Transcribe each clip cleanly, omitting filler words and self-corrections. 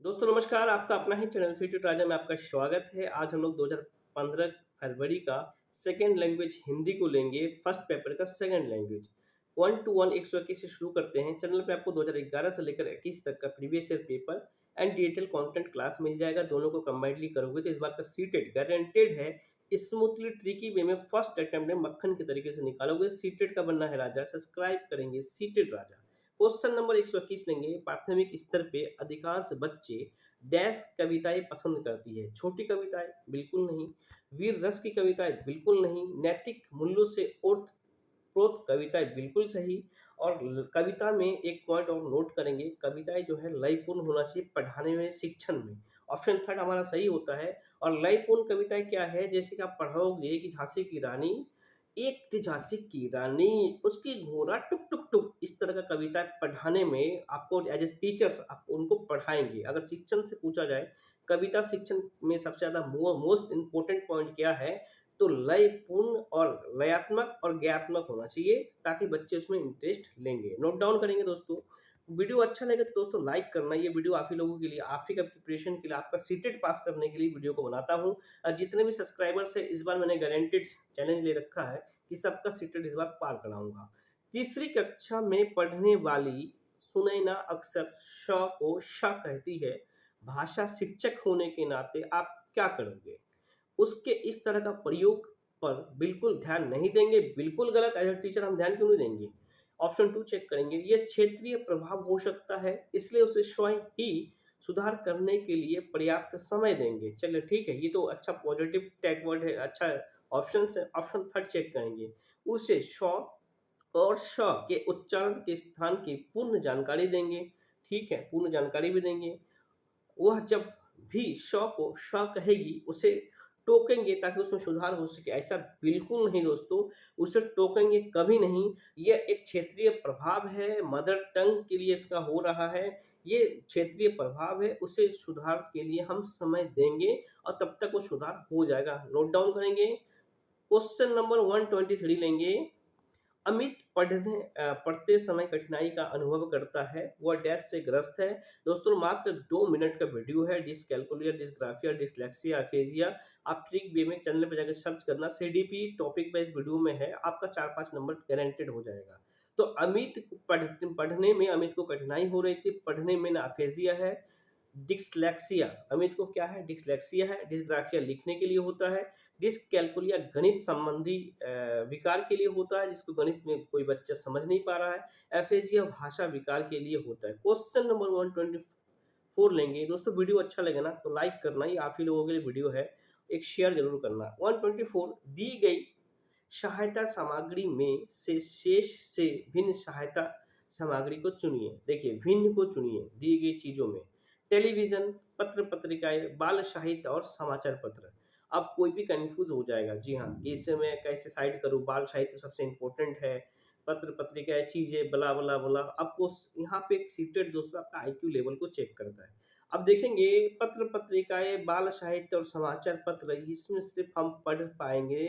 दोस्तों नमस्कार, आपका अपना ही चैनल सिटी राजा में आपका स्वागत है। आज हम लोग 2015 फरवरी का सेकंड लैंग्वेज हिंदी को लेंगे, फर्स्ट पेपर का सेकंड लैंग्वेज। 1 टू 1 121 से शुरू करते हैं। चैनल पे आपको 2011 से लेकर 21 तक का previous year paper and detail content class मिल जाएगा। दोनों को कंबाइनली करोगे तो इस बार का सीटेट गारंटेड है। स्मूथली ट्रिकी वे में फर्स्ट अटेम्प्ट में मक्खन के तरीके से निकालोगे। सीटेट का बनना है राजा, सब्सक्राइब करेंगे सीटेट राजा। क्वेश्चन नंबर 121 लेंगे। प्राथमिक स्तर पे अधिकांश बच्चे डैश कविताएं पसंद करती है। छोटी कविताएं बिल्कुल नहीं, वीर रस की कविताएं बिल्कुल नहीं, नैतिक मूल्यों से ओत प्रोत कविताएं बिल्कुल सही। और कविता में एक पॉइंट और नोट करेंगे, कविताएं जो है लयपूर्ण होना चाहिए पढ़ाने में, शिक्षण में। ऑप्शन थर्ड हमारा सही होता है। और लयपूर्ण कविताएं क्या है, जैसे कि आप पढ़ोगे कि झांसी की रानी, एक थी झांसी की रानी, उसकी घोड़ा टुक टुक टुक, इस तरह का कविता पढ़ाने में आपको एज ए टीचर्स आप उनको पढ़ाएंगे। अगर शिक्षण से पूछा जाए कविता शिक्षण में सबसे ज़्यादा मोस्ट इम्पोर्टेंट पॉइंट क्या है, तो लयपूर्ण और लयात्मक और ज्ञात्मक होना चाहिए, ताकि बच्चे उसमें इंटरेस्ट लेंगे। नोट डाउन करेंगे दोस्तों। वीडियो अच्छा लगे तो दोस्तों लाइक करना। ये वीडियो आप ही लोगों के लिए, आप ही का प्रिपरेशन के लिए, आपका सीटेट पास करने के लिए वीडियो को बनाता हूँ। और जितने भी सब्सक्राइबर्स है, इस बार मैंने गारंटेड चैलेंज ले रखा है कि सबका सीटेट इस बार पार कराऊंगा। तीसरी कक्षा में पढ़ने वाली सुनैना अक्सर श को श कहती है। भाषा शिक्षक होने के नाते आप क्या करोगे? उसके इस तरह का प्रयोग पर बिल्कुल ध्यान नहीं देंगे, बिल्कुल गलत। एज अ टीचर हम ध्यान क्यों नहीं देंगे? ऑप्शन 2 चेक करेंगे। ये क्षेत्रीय प्रभाव हो सकता है, इसलिए उसे स्वयं ही सुधार करने के लिए पर्याप्त समय देंगे। चलिए ठीक है, ये तो अच्छा पॉजिटिव टैग वर्ड है, अच्छा ऑप्शन है। ऑप्शन थर्ड चेक करेंगे। उसे स्व और श के उच्चारण के स्थान की पूर्ण जानकारी देंगे। ठीक है, पूर्ण जानकारी भी देंगे। वह जब भी श को श कहेगी उसे टोकेंगे ताकि उसमें सुधार हो सके। ऐसा बिल्कुल नहीं दोस्तों, उसे टोकेंगे कभी नहीं। ये एक क्षेत्रीय प्रभाव है, मदर टंग के लिए इसका हो रहा है। ये क्षेत्रीय प्रभाव है, उसे सुधार के लिए हम समय देंगे और तब तक वो सुधार हो जाएगा। नोट डाउन करेंगे। क्वेश्चन नंबर 123 लेंगे। अमित पढ़ते समय कठिनाई का अनुभव करता है, वह डैश से ग्रस्त है। दोस्तों मात्र 2 मिनट का वीडियो है। Dyscalculia, dysgraphia, dyslexia, aphasia. आप ट्रिक वे में चैनल पर जाकर सर्च करना। सीडीपी टॉपिक वाइज वीडियो में है, आपका 4-5 नंबर गारंटेड हो जाएगा। तो अमित को पढ़ने में अमित को कठिनाई हो रही थी, पढ़ने में ना अफेजिया है, डिसलेक्सिया। अमित को क्या है? डिसलेक्सिया है। डिसग्राफिया लिखने के लिए होता है। डिसकैलकुलिया गणित संबंधी विकार के लिए होता है, जिसको गणित में कोई बच्चा समझ नहीं पा रहा है। एफएजिया भाषा विकार के लिए होता है। क्वेश्चन नंबर 124 लेंगे। दोस्तों वीडियो अच्छा लगे ना तो लाइक करना, ये आप ही लोगों के लिए वीडियो है, एक शेयर जरूर करना। 124, दी गई सहायता सामग्री में से शेष से भिन्न सहायता सामग्री को चुनिए। देखिए, भिन्न को चुनिए दी गई चीजों में। टेलीविजन, पत्र पत्रिकाएं, बाल साहित्य और समाचार पत्र। अब कोई भी कंफ्यूज हो जाएगा, जी हाँ, कि इसे मैं कैसे साइड करूँ। बाल साहित्य सबसे इंपॉर्टेंट है, पत्र पत्रिकाएं, चीजें बला बला बला। आपको यहाँ पे एक सीटेड दोस्तों आपका आईक्यू लेवल को चेक करता है। अब देखेंगे, पत्र पत्रिकाएं, बाल साहित्य और समाचार पत्र, इसमें सिर्फ हम पढ़ पाएंगे,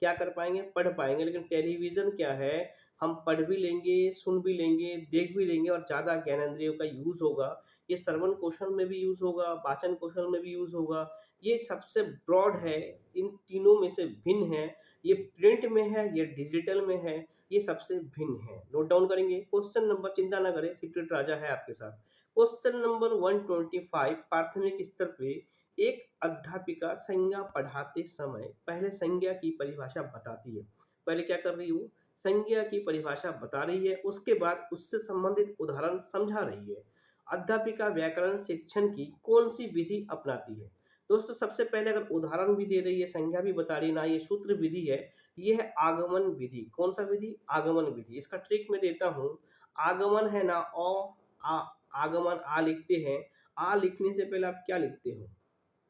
क्या कर पाएंगे? पढ़ पाएंगे। लेकिन टेलीविजन क्या है, हम पढ़ भी लेंगे, सुन भी लेंगे, देख भी लेंगे और ज़्यादा ज्ञानेंद्रियों का यूज़ होगा। ये श्रवण कौशल में भी यूज़ होगा, वाचन कौशल में भी यूज़ होगा। ये सबसे ब्रॉड है, इन तीनों में से भिन्न है। ये प्रिंट में है, ये डिजिटल में है, ये सबसे भिन्न है। नोट डाउन करेंगे। क्वेश्चन नंबर, चिंता ना करें, सीक्रेट राजा है आपके साथ। क्वेश्चन नंबर 125, प्राथमिक स्तर पे एक अध्यापिका संज्ञा पढ़ाते समय पहले संज्ञा की परिभाषा बताती है। पहले क्या कर रही हूँ? संज्ञा की परिभाषा बता रही है, उसके बाद उससे संबंधित उदाहरण समझा रही है। अध्यापिका व्याकरण शिक्षण की कौन सी विधि अपनाती है? दोस्तों सबसे पहले अगर उदाहरण भी दे रही है, संज्ञा भी बता रही है ना, ये सूत्र विधि है, ये है आगमन विधि। कौन सा विधि? आगमन विधि। इसका ट्रिक मैं देता हूँ। आगमन है ना, आ आगमन आ लिखते हैं। आ लिखने से पहले आप क्या लिखते हो?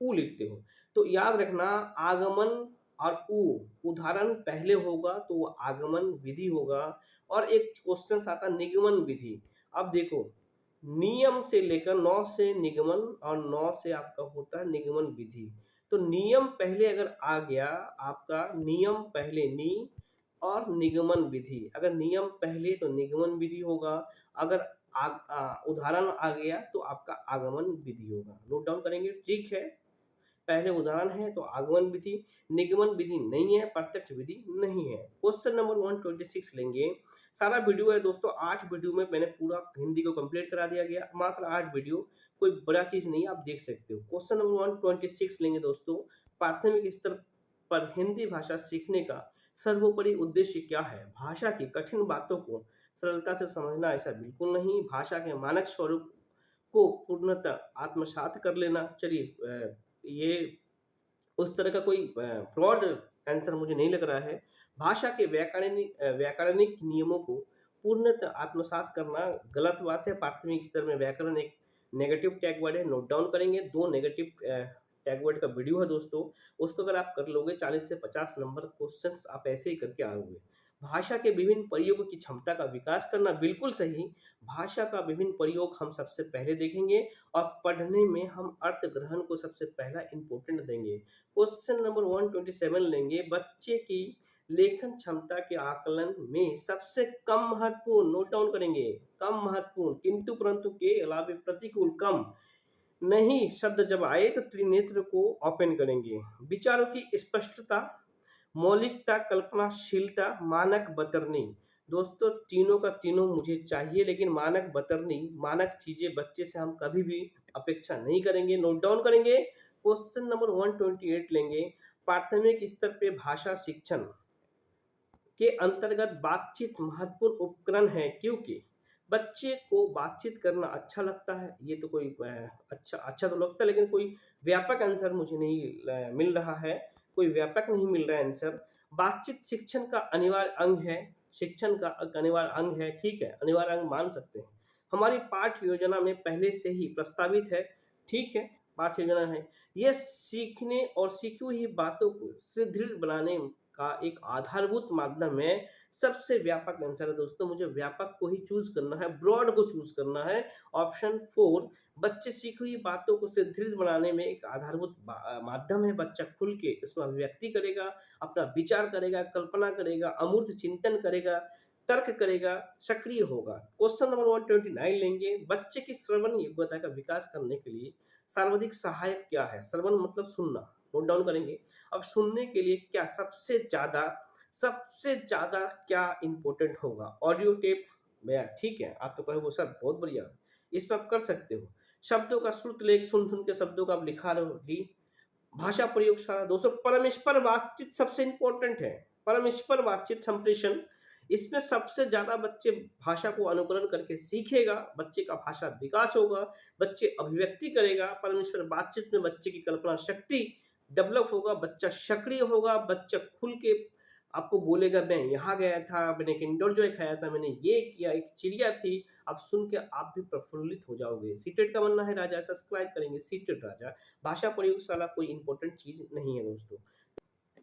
ऊ लिखते हो। तो याद रखना, आगमन और ऊ उदाहरण पहले होगा तो वो आगमन विधि होगा। और एक क्वेश्चन आता निगमन विधि। अब देखो, नियम से लेकर 9 से निगमन और 9 से आपका होता है निगमन विधि। तो नियम पहले अगर आ गया आपका, नियम पहले और निगमन विधि। अगर नियम पहले तो निगमन विधि होगा, अगर उदाहरण आ गया तो आपका आगमन विधि होगा। नोट डाउन करेंगे, ठीक है। पहले उदाहरण है तो आगमन विधि, निगमन विधि नहीं है, प्रत्यक्ष विधि नहीं है। क्वेश्चन नंबर 126 लेंगे। सारा वीडियो है दोस्तों, 8 वीडियो में मैंने पूरा हिंदी को कंप्लीट करा दिया गया, मात्र 8 वीडियो, कोई बड़ा चीज नहीं है, आप देख सकते हो। क्वेश्चन नंबर 126 लेंगे दोस्तों। प्राथमिक स्तर पर हिंदी भाषा सीखने का सर्वोपरि उद्देश्य क्या है? भाषा की कठिन बातों को सरलता से समझना, ऐसा बिल्कुल नहीं। भाषा के मानक स्वरूप को पूर्णतः आत्मसात कर लेना। चलिए, ये उस तरह का कोई फ्रॉड आंसर मुझे नहीं लग रहा है। भाषा के व्याकरणिक नियमों को पूर्णतः आत्मसात करना गलत बात है। प्राथमिक स्तर में व्याकरण एक नेगेटिव टैग वर्ड है, नोट डाउन करेंगे। 2 नेगेटिव टैग वर्ड का वीडियो है दोस्तों, उसको अगर आप कर लोगे 40 से 50 नंबर क्वेश्चंस आप ऐसे ही करके आओगे। भाषा के विभिन्न प्रयोगों की क्षमता का विकास करना, बिल्कुल सही। भाषा का विभिन्न प्रयोग हम सबसे पहले देखेंगे और पढ़ने में हम अर्थ ग्रहण को सबसे पहला इंपॉर्टेंट देंगे। क्वेश्चन नंबर 127 लेंगे। बच्चे की लेखन क्षमता के आकलन में सबसे कम महत्वपूर्ण, नोट डाउन करेंगे, कम महत्वपूर्ण, किंतु परंतु के अलावे प्रतिकूल, कम नहीं शब्द जब आए तो त्रिनेत्र को ओपन करेंगे। विचारों की स्पष्टता, मौलिकता, कल्पनाशीलता, मानक बतरनी। दोस्तों तीनों का तीनों मुझे चाहिए, लेकिन मानक बतरनी, मानक चीजें बच्चे से हम कभी भी अपेक्षा नहीं करेंगे, नोट डाउन करेंगे। क्वेश्चन नंबर 128 लेंगे। प्राथमिक स्तर पे भाषा शिक्षण के अंतर्गत बातचीत महत्वपूर्ण उपकरण है, क्योंकि बच्चे को बातचीत करना अच्छा लगता है। ये तो कोई अच्छा तो लगता है, लेकिन कोई व्यापक आंसर मुझे नहीं मिल रहा है, कोई व्यापक नहीं मिल रहा है आंसर। बातचीत शिक्षण का अनिवार्य अंग है, शिक्षण का एक अनिवार्य अंग है, ठीक है, अनिवार्य अंग मान सकते हैं। हमारी पाठ्य योजना में पहले से ही प्रस्तावित है, ठीक है, पाठ्य योजना है। यह सीखने और सीखी हुई बातों को सुदृढ़ बनाने का एक आधारभूत माध्यम है। सबसे व्यापक आंसर है दोस्तों, मुझे व्यापक को ही चूज करना है, ब्रॉड को चूज करना है। ऑप्शन 4, बच्चे सीखी हुई बातों को सुदृढ़ बनाने में एक आधारभूत माध्यम है। बच्चा खुल के इसमें अभिव्यक्ति करेगा, अपना विचार करेगा, कल्पना करेगा, अमूर्त चिंतन करेगा, तर्क करेगा, सक्रिय होगा। क्वेश्चन नंबर 129 लेंगे। बच्चे की श्रवण योग्यता का विकास करने के लिए सर्वाधिक सहायक क्या है? श्रवण मतलब सुनना, नोट डाउन करेंगे। अब सुनने के लिए क्या सबसे ज्यादा क्या इंपॉर्टेंट होगा? ऑडियो टेप, भैया ठीक है, आप तो कहोगे सर बहुत बढ़िया, इस पर आप कर सकते हो। शब्दों का श्रुत लेख, सुन सुन के शब्दों का आप लिखा रहे हो जी। भाषा प्रयोगशाला दोस्तों, परमेश्वर बातचीत सबसे इंपॉर्टेंट है। परमेश्वर बातचीत संप्रेषण, इसमें सबसे ज्यादा बच्चे भाषा को अनुकरण करके सीखेगा, बच्चे का भाषा विकास होगा, बच्चे अभिव्यक्ति करेगा। परमेश्वर बातचीत में बच्चे की कल्पना शक्ति डेवलप होगा, बच्चा सक्रिय होगा, बच्चा खुल के आपको बोलेगा मैं यहाँ गया था, मैंने किंडर जॉय खाया था, मैंने ये किया, एक चिड़िया थी। आप सुन के आप भी प्रफुल्लित हो जाओगे। सीटेट का बनना है राजा, सब्सक्राइब करेंगे सीटेट राजा। भाषा प्रयोगशाला कोई इंपॉर्टेंट चीज नहीं है दोस्तों।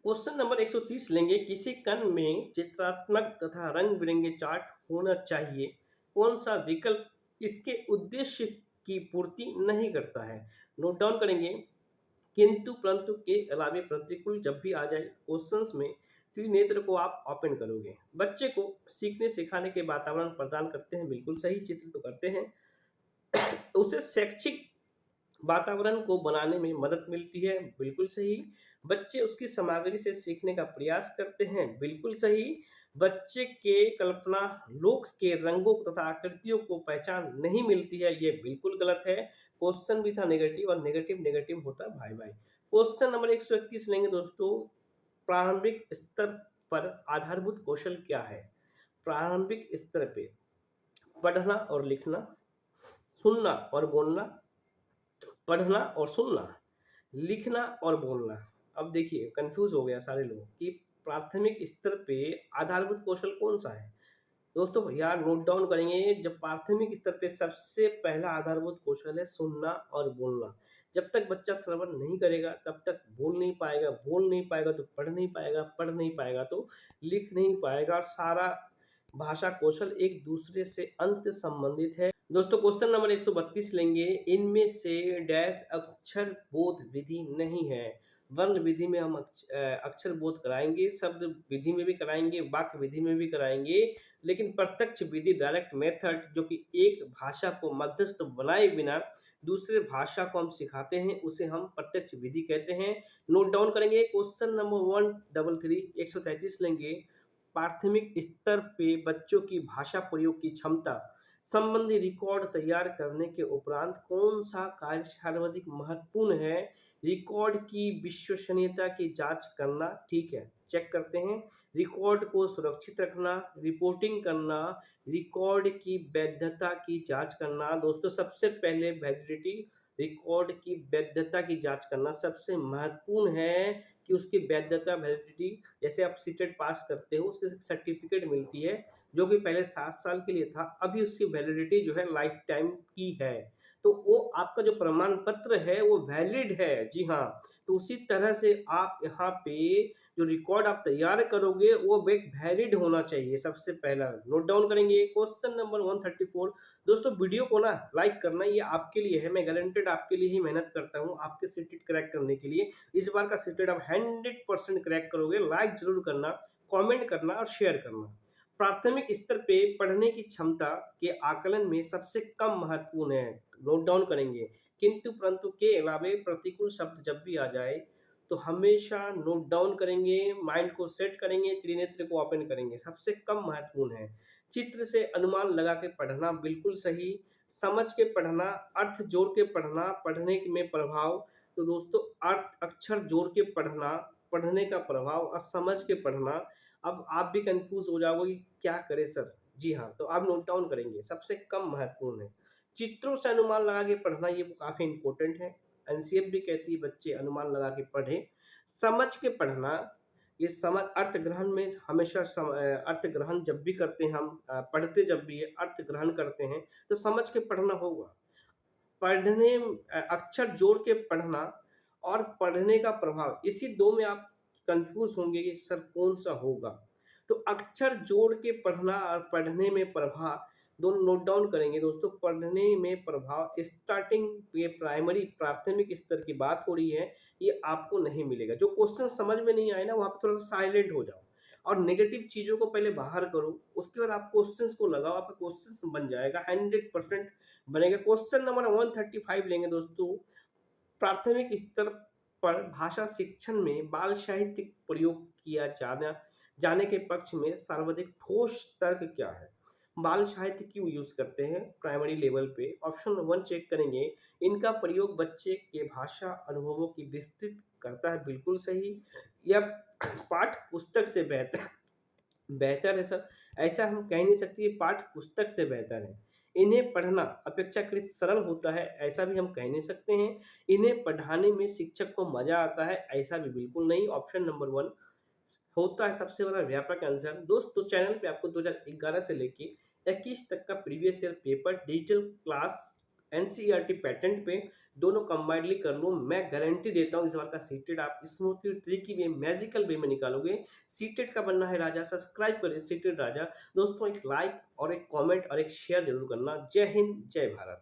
क्वेश्चन नंबर 130 लेंगे। किसी कण में चित्रात्मक तथा रंग बिरंगे चार्ट होना चाहिए, कौन सा विकल्प इसके उद्देश्य की पूर्ति नहीं करता है? नोट डाउन करेंगे। किंतु परंतु के अलावे प्रतिकूल जब भी आ जाए क्वेश्चंस में, त्रिनेत्र को आप ओपन करोगे। बच्चे को सीखने सिखाने के वातावरण प्रदान करते हैं, बिल्कुल सही, चित्र तो करते हैं। उसे शैक्षिक वातावरण को बनाने में मदद मिलती है, बिल्कुल सही। बच्चे उसकी सामग्री से सीखने का प्रयास करते हैं, बिल्कुल सही। बच्चे के कल्पना लोक के रंगों तथा आकृतियों को पहचान नहीं मिलती है, ये बिल्कुल गलत है। क्वेश्चन भी था नेगेटिव, और नेगेटिव नेगेटिव होता है भाई भाई। क्वेश्चन नंबर 131 लेंगे दोस्तों। प्रारंभिक स्तर पर आधारभूत कौशल क्या है? प्रारंभिक स्तर पे पढ़ना और लिखना, सुनना और बोलना, पढ़ना और सुनना, लिखना और बोलना। अब देखिए कंफ्यूज हो गया सारे लोग कि प्राथमिक स्तर पे आधारभूत कौशल कौन सा है। दोस्तों भैया नोट डाउन करेंगे, जब प्राथमिक स्तर पे सबसे पहला आधारभूत कौशल है सुनना और बोलना। जब तक बच्चा श्रवण नहीं करेगा तब तक बोल नहीं पाएगा, बोल नहीं पाएगा तो पढ़ नहीं पाएगा, पढ़ नहीं पाएगा तो लिख नहीं पाएगा, और सारा भाषा कौशल एक दूसरे से अंत संबंधित है। दोस्तों क्वेश्चन नंबर 132 लेंगे। इनमें से डैश अक्षर बोध विधि नहीं है। वर्ण विधि में हम अक्षर बोध कराएँगे, शब्द विधि में भी कराएँगे, वाक्य विधि में भी कराएँगे, लेकिन प्रत्यक्ष विधि डायरेक्ट मेथड जो कि एक भाषा को मध्यस्थ बनाए बिना दूसरे भाषा को हम सिखाते हैं, उसे हम प्रत्यक्ष विधि कहते हैं। नोट डाउन करेंगे क्वेश्चन नंबर 133 133 लेंगे। प्राथमिक स्तर पे बच्चों की भाषा प्रयोग की क्षमता संबंधी रिकॉर्ड तैयार करने के उपरांत कौन सा कार्य सर्वाधिक महत्वपूर्ण है? रिकॉर्ड की विश्वसनीयता की जांच करना, ठीक है, चेक करते हैं। रिकॉर्ड को सुरक्षित रखना, रिपोर्टिंग करना, रिकॉर्ड की वैधता की जांच करना। दोस्तों सबसे पहले वैलिडिटी, रिकॉर्ड की वैधता की जांच करना सबसे महत्वपूर्ण है कि उसकी वैधता वैलिडिटी, जैसे आप सीटेट पास करते हो उसके सर्टिफिकेट मिलती है जो कि पहले 7 साल के लिए था, अभी उसकी वैलिडिटी जो है लाइफ टाइम की है। तो वो आपका जो प्रमाण पत्र है वो वैलिड है, जी हाँ। तो उसी तरह से आप यहाँ पे जो रिकॉर्ड आप तैयार करोगे वो एक वैलिड होना चाहिए, सबसे पहला नोट डाउन करेंगे। Question number 134। दोस्तों वीडियो को ना लाइक करना, ये आपके लिए है, मैं गारंटेड आपके लिए ही मेहनत करता हूँ आपके सीटेट क्रैक करने के लिए। इस बार का सीटेट आप 100% क्रैक करोगे। लाइक जरूर करना, कमेंट करना और शेयर करना। प्राथमिक स्तर पे पढ़ने की क्षमता के आकलन में सबसे कम महत्वपूर्ण है, नोट डाउन करेंगे। किंतु परंतु के अलावे प्रतिकूल शब्द जब भी आ जाए तो हमेशा नोट डाउन करेंगे, माइंड को सेट करेंगे, त्रिनेत्र को ओपन करेंगे, सबसे कम महत्वपूर्ण है। चित्र से अनुमान लगा के पढ़ना बिल्कुल सही, समझ के पढ़ना, अर्थ जोड़ के पढ़ना, पढ़ने में प्रभाव। तो दोस्तों अर्थ अक्षर जोड़ के पढ़ना, पढ़ने का प्रभाव और समझ के पढ़ना। अब आप भी कंफ्यूज हो जाओगे कि क्या करें सर, जी हाँ, तो आप नोट डाउन करेंगे सबसे कम महत्वपूर्ण है। चित्रों से अनुमान लगा के पढ़ना, ये काफ़ी इंपॉर्टेंट है। एनसीएफ भी कहती है बच्चे अनुमान लगा के पढ़ें। समझ के पढ़ना, ये समझ अर्थ ग्रहण में हमेशा अर्थ ग्रहण जब भी करते हैं हम, पढ़ते जब भी है अर्थ ग्रहण करते हैं तो समझ के पढ़ना होगा। पढ़ने अक्षर जोड़ के पढ़ना और पढ़ने का प्रभाव, इसी दो में आप कंफ्यूज होंगे कि सर कौन सा होगा। तो अक्षर जोड़ के पढ़ना और पढ़ने में प्रभाव दोनों नोट डाउन करेंगे। दोस्तों पढ़ने में प्रभाव स्टार्टिंग, ये प्राइमरी प्राथमिक स्तर की बात हो रही है, ये आपको नहीं मिलेगा। जो क्वेश्चन समझ में नहीं आए ना वहाँ पे थोड़ा सा साइलेंट हो जाओ और नेगेटिव चीज़ों को पहले बाहर करो, उसके बाद आप क्वेश्चंस को लगाओ, आपका क्वेश्चंस बन जाएगा, 100% बनेगा। क्वेश्चन नंबर 135 लेंगे दोस्तों। प्राथमिक स्तर पर भाषा शिक्षण में बाल साहित्य प्रयोग किया जाने के पक्ष में सर्वाधिक ठोस तर्क क्या है? बाल साहित्य क्यों यूज करते हैं प्राइमरी लेवल पे? ऑप्शन 1 चेक करेंगे। इनका प्रयोग बच्चे के भाषा अनुभवों की विस्तृत करता है, बिल्कुल सही। यह पाठ पुस्तक से बेहतर बेहतर है सर, ऐसा हम कह नहीं सकते ये पाठ पुस्तक से बेहतर है। इन्हें पढ़ना अपेक्षाकृत सरल होता है, ऐसा भी हम कह नहीं सकते हैं। इन्हें पढ़ाने में शिक्षक को मजा आता है, ऐसा भी बिल्कुल नहीं। ऑप्शन नंबर 1 होता है सबसे बड़ा व्यापक आंसर। दोस्तों चैनल पे आपको 2011 से लेके 21 तक का previous year paper digital class NCERT pattern पे दोनों कंबाइंडली कर लो, मैं गारंटी देता हूँ इस बार का सीटेट आप स्मूथली ट्रिकी वे मैजिकल वे में निकालोगे। सीटेट का बनना है राजा, सब्सक्राइब करें सीटेट राजा। दोस्तों एक लाइक और एक कमेंट और एक शेयर जरूर करना। जय हिंद, जय भारत।